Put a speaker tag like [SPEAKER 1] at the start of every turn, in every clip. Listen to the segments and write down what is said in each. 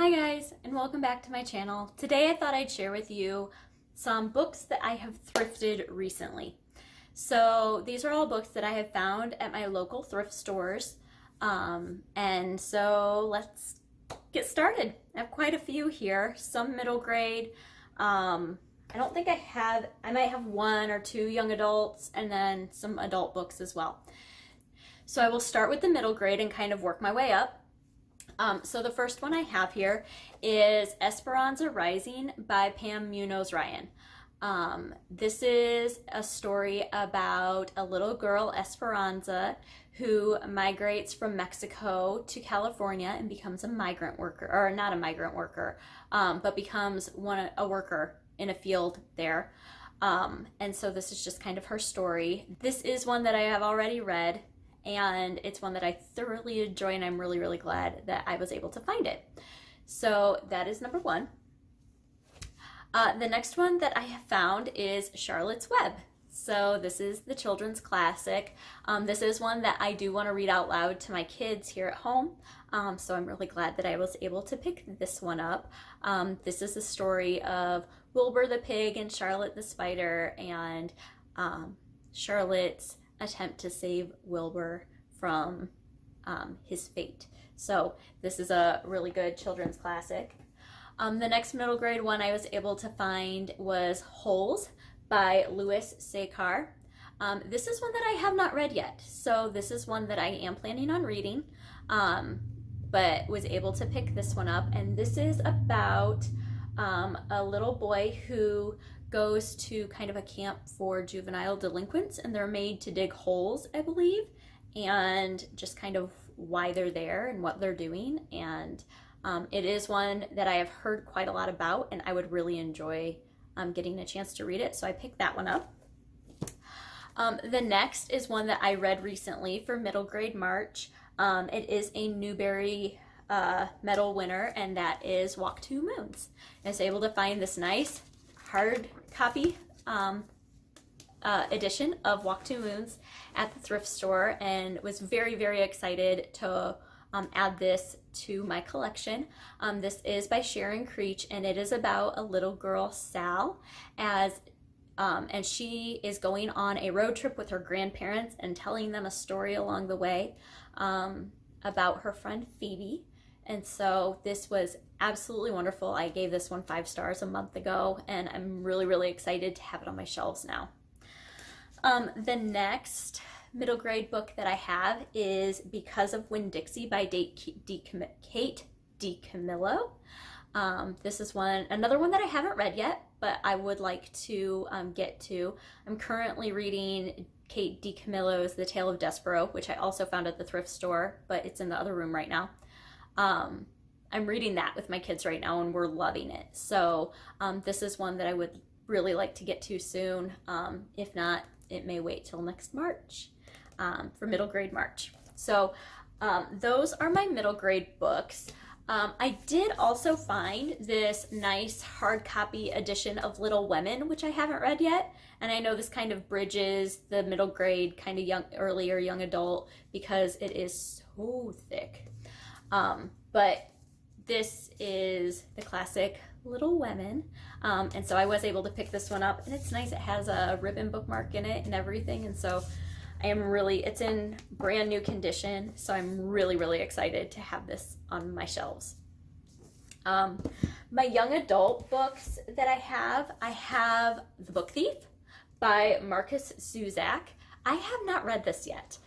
[SPEAKER 1] Hi guys, and welcome back to my channel. Today I thought I'd share with you some books that I have thrifted recently. So these are all books that I have found at my local thrift stores. And so let's get started. I have quite a few here, some middle grade. I don't think I might have one or two young adults and then some adult books as well. So I will start with the middle grade and kind of work my way up. So the first one I have here is Esperanza Rising by Pam Munoz-Ryan. This is a story about a little girl, Esperanza, who migrates from Mexico to California and becomes a migrant worker, or not a migrant worker, but becomes a worker in a field there. And so this is just kind of her story. This is one that I have already read, and it's one that I thoroughly enjoy, and I'm really, really glad that I was able to find it. So that is number one. The next one that I have found is Charlotte's Web. So this is the children's classic. This is one that I do want to read out loud to my kids here at home. So I'm really glad that I was able to pick this one up. This is the story of Wilbur the pig and Charlotte the spider, and Charlotte's attempt to save Wilbur from his fate. So this is a really good children's classic. The next middle grade one I was able to find was Holes by Louis Sekar. This is one that I have not read yet, so this is one that I am planning on reading, but was able to pick this one up. And this is about a little boy who goes to kind of a camp for juvenile delinquents, and they're made to dig holes, I believe, and just kind of why they're there and what they're doing. And it is one that I have heard quite a lot about, and I would really enjoy getting a chance to read it, so I picked that one up. The next is one that I read recently for middle grade March. It is a Newbery medal winner, and that is Walk Two Moons. I was able to find this nice hard copy edition of Walk Two Moons at the thrift store, and was very, very excited to add this to my collection. This is by Sharon Creech, and it is about a little girl, Sal, and she is going on a road trip with her grandparents and telling them a story along the way about her friend Phoebe. And so this was absolutely wonderful. I gave this one 5 stars a month ago, and I'm really, really excited to have it on my shelves now. The next middle grade book that I have is Because of WinnDixie by Kate DiCamillo. This is another one that I haven't read yet, but I would like to get to. I'm currently reading Kate DiCamillo's The Tale of Despero, which I also found at the thrift store, but it's in the other room right now. I'm reading that with my kids right now, and we're loving it. So this is one that I would really like to get to soon. If not, it may wait till next March for middle grade March. So those are my middle grade books. I did also find this nice hard copy edition of Little Women, which I haven't read yet. And I know this kind of bridges the middle grade, kind of earlier young adult, because it is so thick. But this is the classic Little Women. And so I was able to pick this one up, and it's nice. It has a ribbon bookmark in it and everything. And so it's in brand new condition. So I'm really, really excited to have this on my shelves. My young adult books that I have The Book Thief by Marcus Zuzak. I have not read this yet.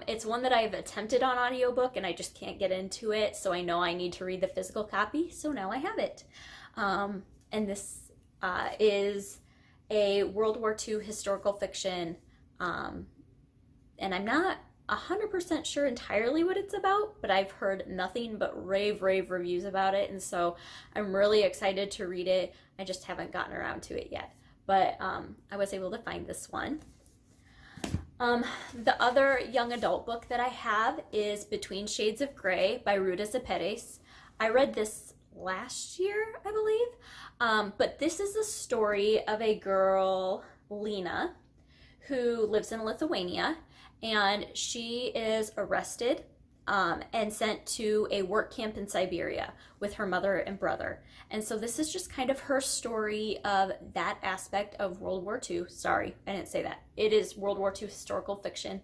[SPEAKER 1] It's one that I've attempted on audiobook, and I just can't get into it, so I know I need to read the physical copy, so now I have it. And this is a World War II historical fiction, and I'm not 100% sure entirely what it's about, but I've heard nothing but rave reviews about it, and so I'm really excited to read it. I just haven't gotten around to it yet, but I was able to find this one. The other young adult book that I have is Between Shades of Grey by Ruta Zepedes. I read this last year, I believe, but this is a story of a girl, Lena, who lives in Lithuania, and she is arrested and sent to a work camp in Siberia with her mother and brother. And so this is just kind of her story of that aspect of World War II. Sorry, I didn't say that. It is World War II historical fiction.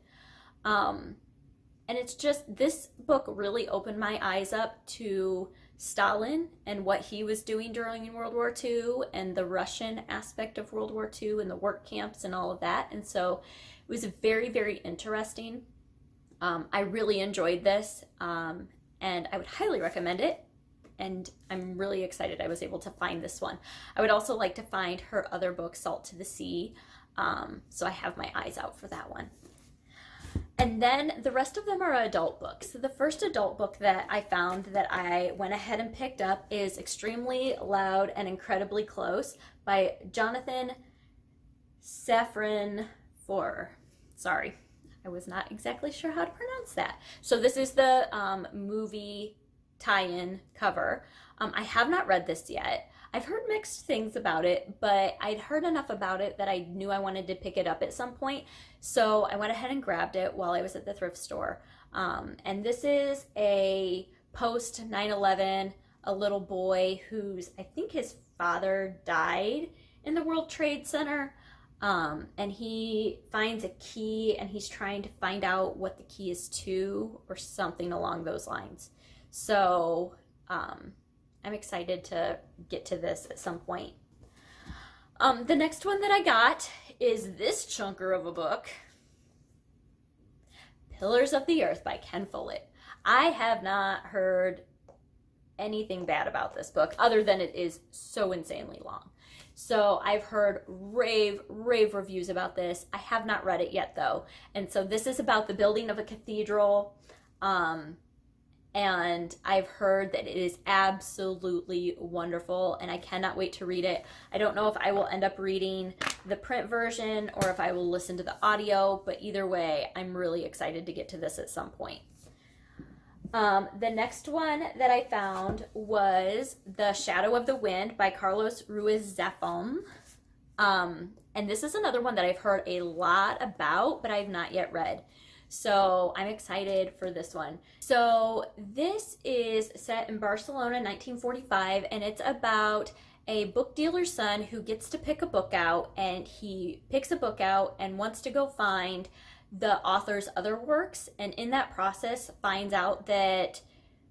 [SPEAKER 1] And it's just, this book really opened my eyes up to Stalin and what he was doing during World War II and the Russian aspect of World War II and the work camps and all of that. And so it was very, very interesting. I really enjoyed this, and I would highly recommend it. And I'm really excited I was able to find this one. I would also like to find her other book, Salt to the Sea. So I have my eyes out for that one. And then the rest of them are adult books. So the first adult book that I found that I went ahead and picked up is Extremely Loud and Incredibly Close by Jonathan Safran Foer. Sorry, I was not exactly sure how to pronounce that. So this is the movie tie-in cover. I have not read this yet. I've heard mixed things about it, but I'd heard enough about it that I knew I wanted to pick it up at some point. So I went ahead and grabbed it while I was at the thrift store. And this is a post 9/11, a little boy who's, I think his father died in the World Trade Center. And he finds a key and he's trying to find out what the key is to, or something along those lines. So, I'm excited to get to this at some point. The next one that I got is this chunker of a book, Pillars of the Earth by Ken Follett. I have not heard anything bad about this book other than it is so insanely long. So I've heard rave reviews about this. I have not read it yet though. And so this is about the building of a cathedral. And I've heard that it is absolutely wonderful and I cannot wait to read it. I don't know if I will end up reading the print version or if I will listen to the audio, but either way, I'm really excited to get to this at some point. The next one that I found was The Shadow of the Wind by Carlos Ruiz Zafón. And this is another one that I've heard a lot about, but I have not yet read. So I'm excited for this one. So this is set in Barcelona, 1945, and it's about a book dealer's son who gets to pick a book out, and he picks a book out and wants to go find the author's other works, and in that process finds out that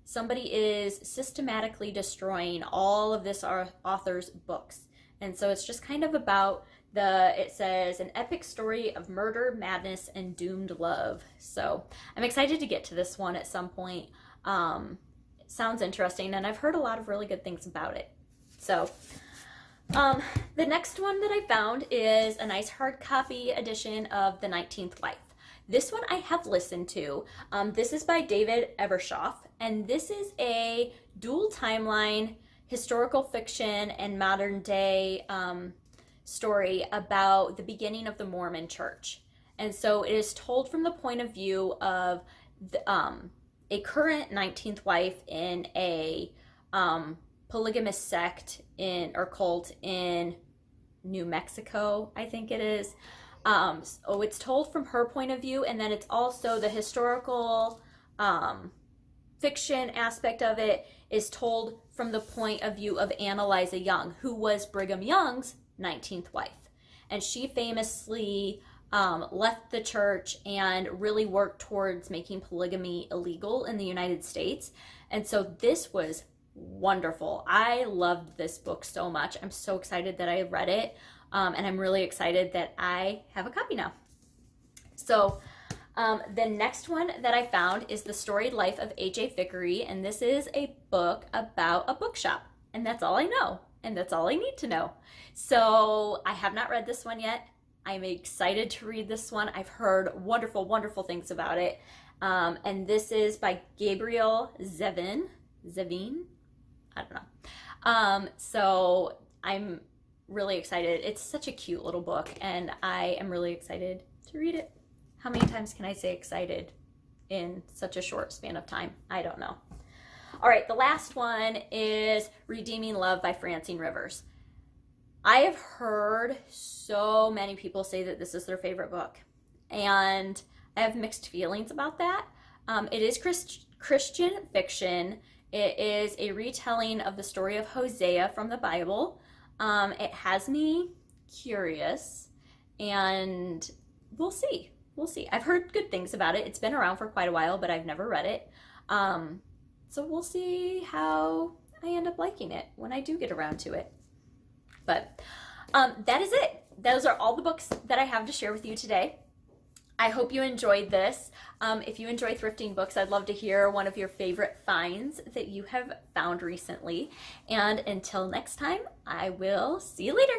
[SPEAKER 1] somebody is systematically destroying all of this author's books. And so it's just kind of about it says an epic story of murder, madness, and doomed love. So I'm excited to get to this one at some point. It sounds interesting, and I've heard a lot of really good things about it. So the next one that I found is a nice hard copy edition of The 19th Wife. This one I have listened to. This is by David Ebershoff, and this is a dual timeline historical fiction and modern day story about the beginning of the Mormon Church. And so it is told from the point of view of a current 19th wife in a polygamous sect or cult in New Mexico, I think it is. So it's told from her point of view, and then it's also the historical fiction aspect of it is told from the point of view of Annalisa Young, who was Brigham Young's 19th wife. And she famously left the church and really worked towards making polygamy illegal in the United States. And so this was wonderful. I loved this book so much. I'm so excited that I read it. And I'm really excited that I have a copy now. So the next one that I found is The Storied Life of A.J. Vickery, and this is a book about a bookshop, and that's all I know, and that's all I need to know. So I have not read this one yet. I'm excited to read this one. I've heard wonderful things about it. And this is by Gabriel Zevin. I don't know. So I'm really excited. It's such a cute little book, and I am really excited to read it. How many times can I say excited in such a short span of time? I don't know. All right, the last one is Redeeming Love by Francine Rivers. I have heard so many people say that this is their favorite book, and I have mixed feelings about that. It is Christian fiction. It is a retelling of the story of Hosea from the Bible. It has me curious, and we'll see. We'll see. I've heard good things about it. It's been around for quite a while, but I've never read it. So we'll see how I end up liking it when I do get around to it. But that is it. Those are all the books that I have to share with you today. I hope you enjoyed this. If you enjoy thrifting books, I'd love to hear one of your favorite finds that you have found recently. And until next time, I will see you later.